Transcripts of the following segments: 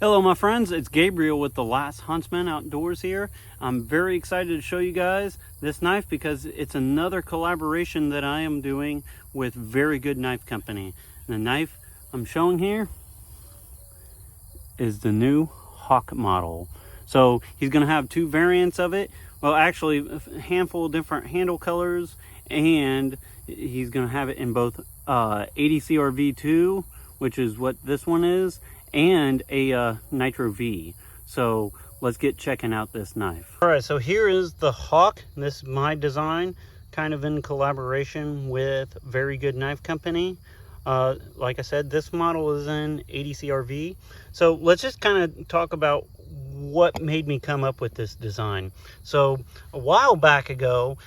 Hello my friends, it's Gabriel with The Last Huntsman Outdoors here. I'm very excited to show you guys this knife because it's another collaboration that I am doing with Very Good Knife Company. The knife I'm showing here is the new Hawk model. So he's going to have two variants of it. Well, actually a handful of different handle colors, and he's going to have it in both 80 CRV2, which is what this one is, and a Nitro V. So let's get checking out this knife. All right, so here is the Hawk. This is my design, kind of in collaboration with Very Good Knife Company. Like I said, this model is in 80 CRV. So let's just kind of talk about what made me come up with this design. So a while back ago,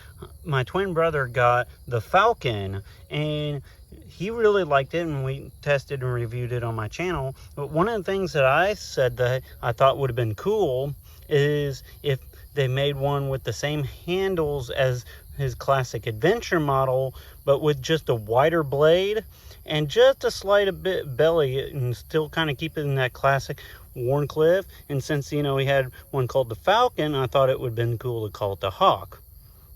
my twin brother got the Falcon, and he really liked it, and we tested and reviewed it on my channel. But one of the things that I said that I thought would have been cool is if they made one with the same handles as his classic adventure model, but with just a wider blade and just a slight a bit belly, and still kind of keep it in that classic Warncliffe. And since, you know, he had one called the Falcon, I thought it would have been cool to call it the Hawk.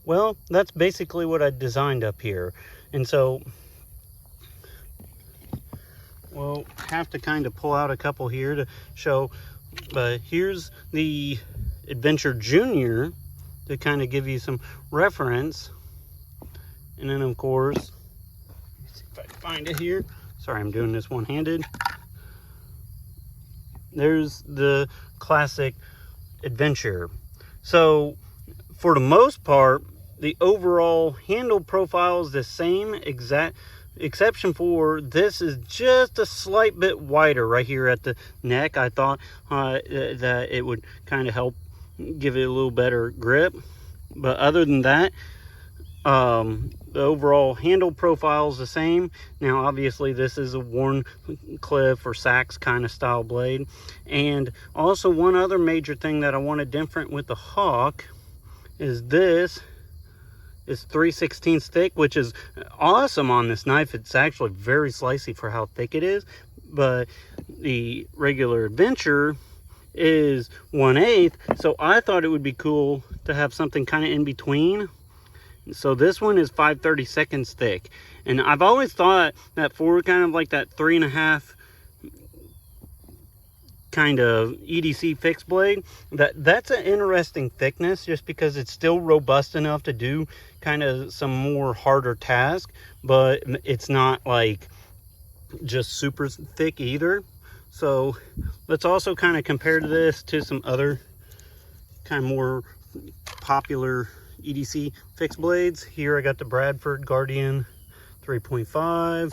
Well, that's basically what I designed up here. And so we'll have to kind of pull out a couple here to show, but here's the Adventure Junior to kind of give you some reference. And then of course, let's see if I can find it here. Sorry, I'm doing this one-handed. There's the classic Adventure. So for the most part, the overall handle profile is the same exact, exception for this is just a slight bit wider right here at the neck. I thought that it would kind of help give it a little better grip, but other than that, the overall handle profile is the same. Now obviously this is a Warncliffe or Sachs kind of style blade. And also one other major thing that I wanted different with the Hawk is this is 3/16 thick, which is awesome on this knife. It's actually very slicey for how thick it is, but the regular Adventure is 1/8, so I thought it would be cool to have something kind of in between. So this one is 5/32 thick, and I've always thought that for kind of like that 3.5 kind of EDC fixed blade, that's an interesting thickness, just because it's still robust enough to do kind of some more harder task, but it's not like just super thick either. So let's also kind of compare this to some other kind of more popular EDC fixed blades. Here I got the Bradford Guardian 3.5.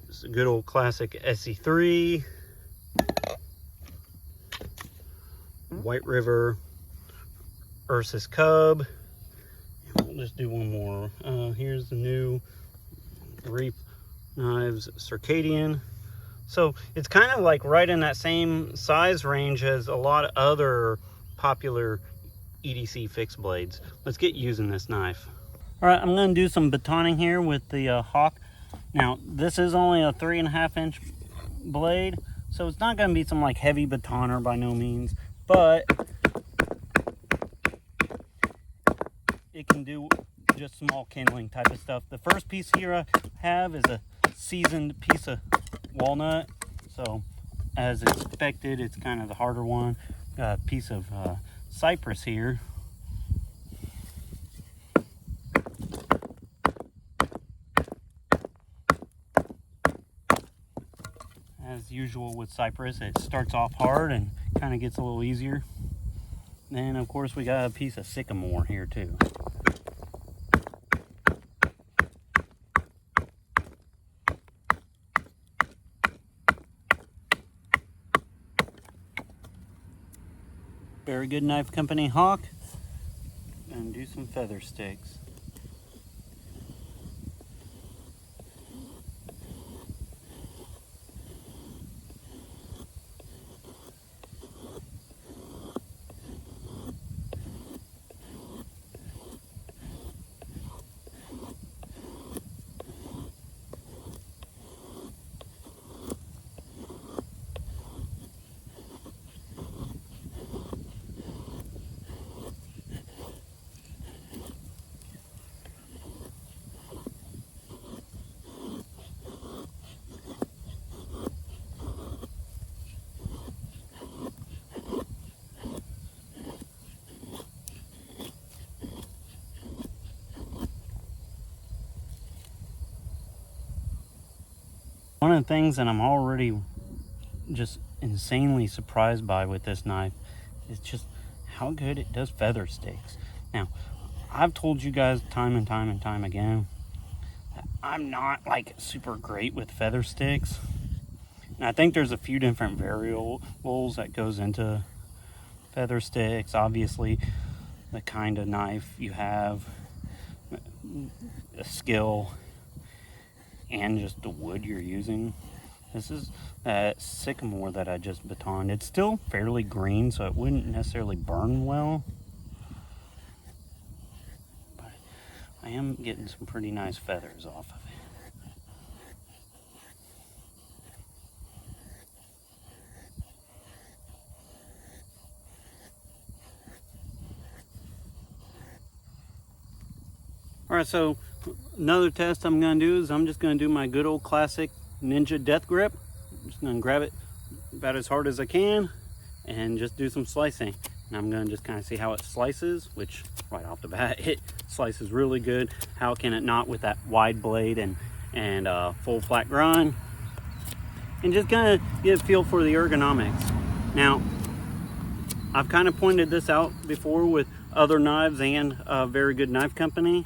It's a good old classic SE3. White River Ursus Cub. And we'll just do one more. Here's the new Reef Knives Circadian. So it's kind of like right in that same size range as a lot of other popular EDC fixed blades. Let's get using this knife. All right, I'm going to do some batoning here with the Hawk. Now this is only a 3.5 inch blade, so it's not going to be some like heavy batoner by no means, but it can do just small kindling type of stuff. The first piece here I have is a seasoned piece of walnut, so as expected it's kind of the harder one. Got a piece of cypress here. As usual with cypress, it starts off hard and kind of gets a little easier. Then of course we got a piece of sycamore here too. Very Good Knife Company Hawk, and do some feather sticks. One of the things that I'm already just insanely surprised by with this knife is just how good it does feather sticks. Now, I've told you guys time and time and time again that I'm not like super great with feather sticks. And I think there's a few different variables that goes into feather sticks. Obviously, the kind of knife you have, a skill, and just the wood you're using. This is that sycamore that I just batoned. It's still fairly green, so it wouldn't necessarily burn well. But I am getting some pretty nice feathers off of it. Alright, so another test I'm going to do is I'm just going to do my good old classic Ninja death grip. I'm just going to grab it about as hard as I can and just do some slicing. And I'm going to just kind of see how it slices, which right off the bat, it slices really good. How can it not with that wide blade and full flat grind? And just kind of get a feel for the ergonomics. Now, I've kind of pointed this out before with other knives and a Very Good Knife Company.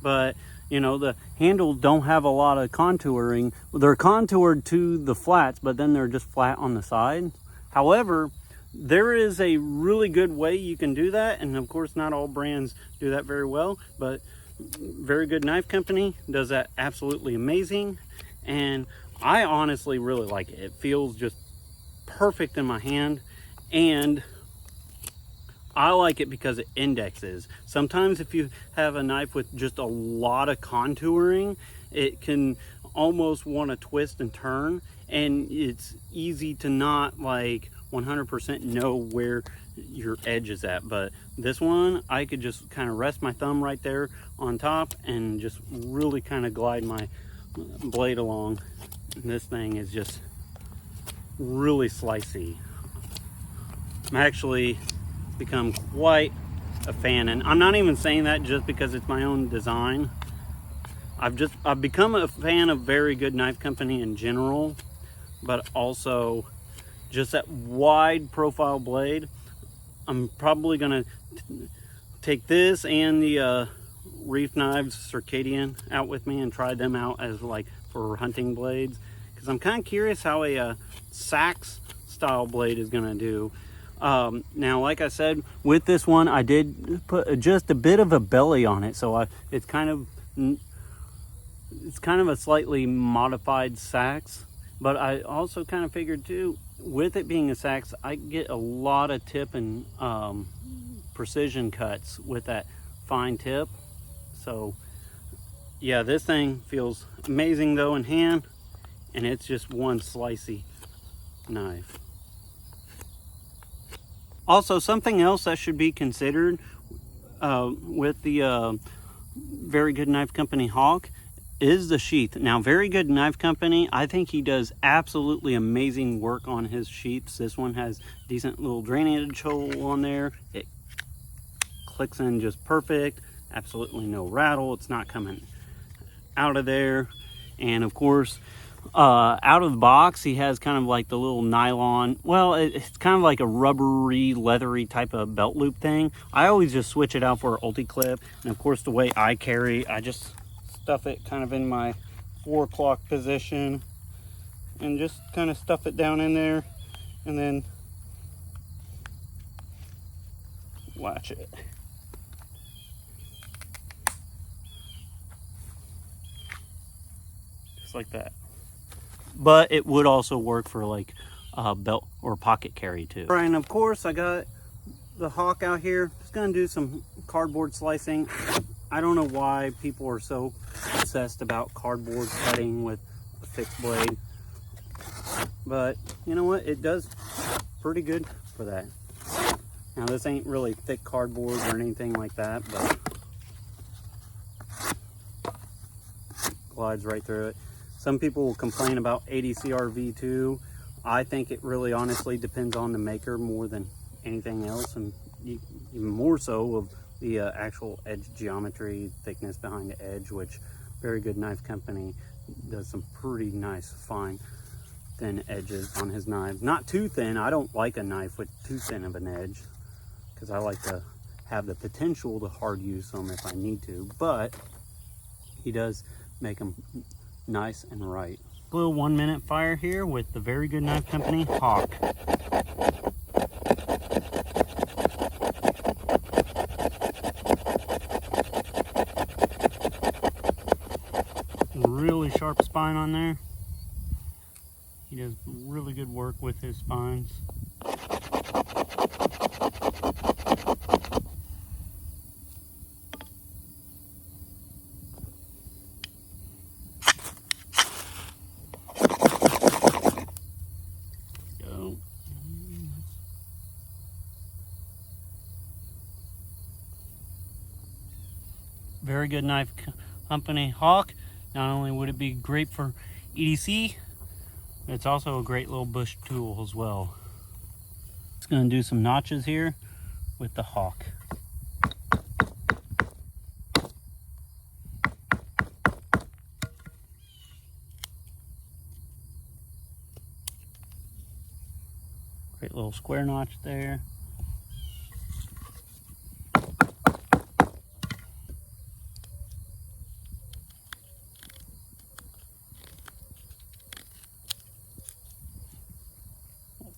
But, you know, the handles don't have a lot of contouring. They're contoured to the flats, but then they're just flat on the side. However, there is a really good way you can do that. And of course, not all brands do that very well, but Very Good Knife Company does that absolutely amazing. And I honestly really like it. It feels just perfect in my hand. And I like it because it indexes. Sometimes if you have a knife with just a lot of contouring, it can almost want to twist and turn, and it's easy to not like 100% know where your edge is at. But this one, I could just kind of rest my thumb right there on top and just really kind of glide my blade along. And this thing is just really slicey. I'm actually become quite a fan, and I'm not even saying that just because it's my own design. I've become a fan of Very Good Knife Company in general, but also just that wide profile blade. I'm probably gonna take this and the Reef Knives Circadian out with me and try them out as like for hunting blades, because I'm kind of curious how a sax style blade is gonna do. Now, like I said, with this one, I did put just a bit of a belly on it, so it's kind of a slightly modified sax. But I also kind of figured too, with it being a sax, I get a lot of tip and precision cuts with that fine tip. So yeah, this thing feels amazing though in hand, and it's just one slicey knife. Also, something else that should be considered with the Very Good Knife Company Hawk is the sheath. Now, Very Good Knife Company, I think he does absolutely amazing work on his sheaths. This one has decent little drainage hole on there. It clicks in just perfect. Absolutely no rattle. It's not coming out of there. And of course, out of the box, he has kind of like the little nylon, well, it's kind of like a rubbery, leathery type of belt loop thing. I always just switch it out for an ulti clip. And of course, the way I carry, I just stuff it kind of in my 4 o'clock position and just kind of stuff it down in there and then latch it. Just like that. But it would also work for like a belt or pocket carry too. All right, and of course I got the Hawk out here. Just gonna do some cardboard slicing. I don't know why people are so obsessed about cardboard cutting with a fixed blade, but you know what? It does pretty good for that. Now this ain't really thick cardboard or anything like that, but glides right through it. Some people will complain about ADCR V2. I think it really honestly depends on the maker more than anything else, and even more so of the actual edge geometry, thickness behind the edge, which Very Good Knife Company does some pretty nice fine thin edges on his knives. Not too thin. I don't like a knife with too thin of an edge, because I like to have the potential to hard use them if I need to, but he does make them nice and right. A little 1 minute fire here with the Very Good Knife Company Hawk. Really sharp spine on there. He does really good work with his spines. Go. Very Good Knife Company Hawk. Not only would it be great for EDC, it's also a great little bush tool as well. Just going to do some notches here with the Hawk. Great little square notch there.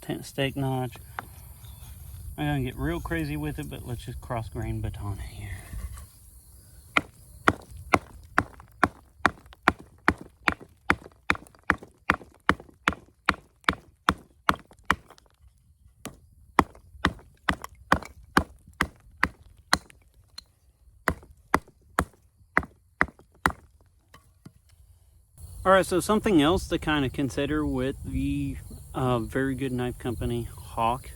Tent stake notch. I'm gonna get real crazy with it, but let's just cross grain baton it here. All right, so something else to kind of consider with the Very Good Knife Company Hawk.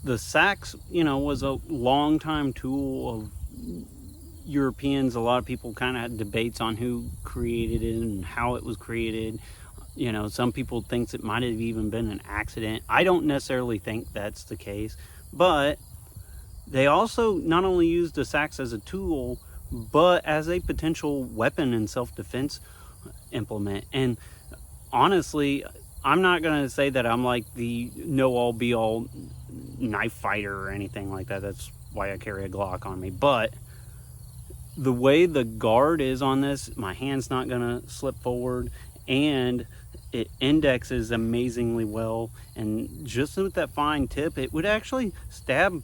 The sax, you know, was a long time tool of Europeans. A lot of people kind of had debates on who created it and how it was created. You know, some people think it might have even been an accident. I don't necessarily think that's the case, but they also not only used the sax as a tool, but as a potential weapon and self-defense implement. And honestly, I'm not gonna say that I'm like the know-all be-all knife fighter or anything like that. That's why I carry a Glock on me. But the way the guard is on this, my hand's not gonna slip forward, and it indexes amazingly well. And just with that fine tip, it would actually stab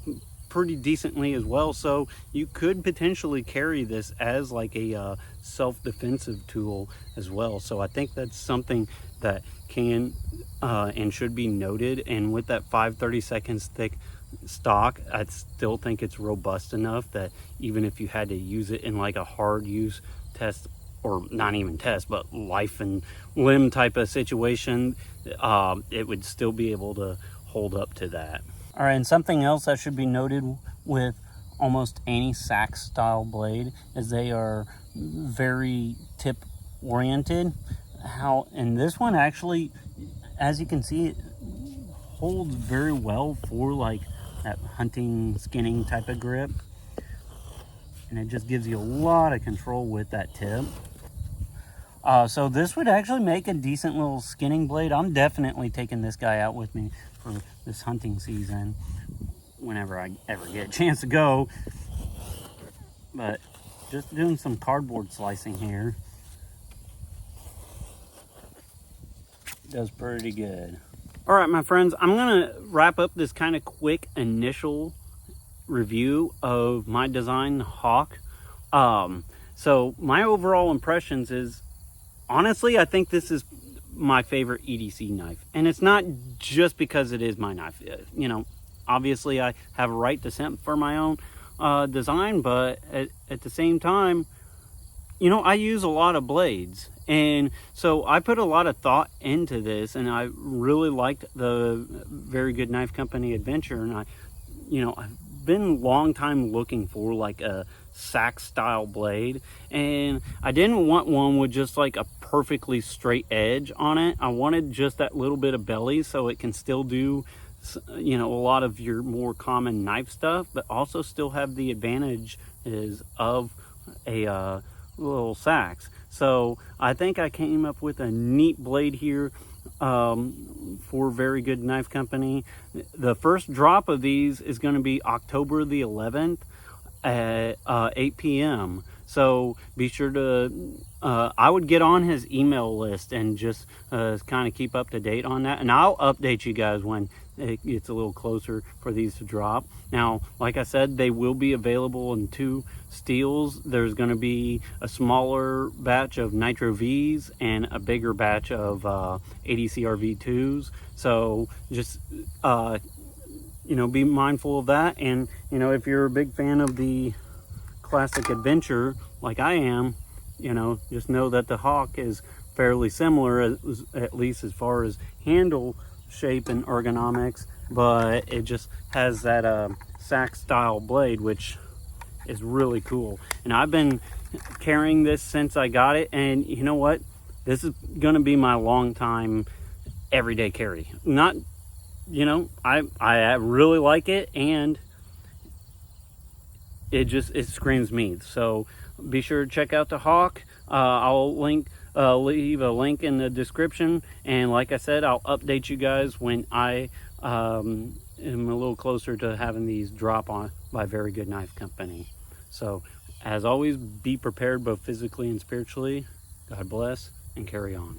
pretty decently as well. So you could potentially carry this as like a self-defensive tool as well. So I think that's something that can and should be noted. And with that 5/32 thick stock, I still think it's robust enough that even if you had to use it in like a hard use test, or not even test, but life and limb type of situation, it would still be able to hold up to that. All right, and something else that should be noted with almost any sax style blade is they are very tip oriented. And this one actually, as you can see, it holds very well for like that hunting, skinning type of grip. And it just gives you a lot of control with that tip. So this would actually make a decent little skinning blade. I'm definitely taking this guy out with me for this hunting season whenever I ever get a chance to go. But just doing some cardboard slicing here does pretty good. All right, my friends, I'm gonna wrap up this kind of quick initial review of my design Hawk. So my overall impressions is, honestly, I think this is my favorite EDC knife. And it's not just because it is my knife. You know, obviously I have a right to scent for my own design, but at the same time, you know, I use a lot of blades. And so I put a lot of thought into this, and I really liked the Very Good Knife Company Adventure. And I've been a long time looking for like a sax style blade, and I didn't want one with just like a perfectly straight edge on it. I wanted just that little bit of belly so it can still do, you know, a lot of your more common knife stuff, but also still have the advantages of a little sacks. So I think I came up with a neat blade here for Very Good Knife Company. The first drop of these is going to be October the 11th at 8 p.m. So be sure to, I would get on his email list and just kind of keep up to date on that. And I'll update you guys when it gets a little closer for these to drop. Now, like I said, they will be available in 2 steels. There's going to be a smaller batch of Nitro Vs and a bigger batch of ADCR V2s. So just, you know, be mindful of that. And, you know, if you're a big fan of the classic adventure like I am, you know, just know that the Hawk is fairly similar, at least as far as handle shape and ergonomics, but it just has that sack style blade, which is really cool. And I've been carrying this since I got it, and you know what, this is going to be my long time everyday carry. Not, you know, I really like it, and it screams me. So be sure to check out the Hawk. I'll leave a link in the description, and like I said, I'll update you guys when I am a little closer to having these drop on by Very Good Knife Company. So as always, be prepared both physically and spiritually. God bless, and carry on.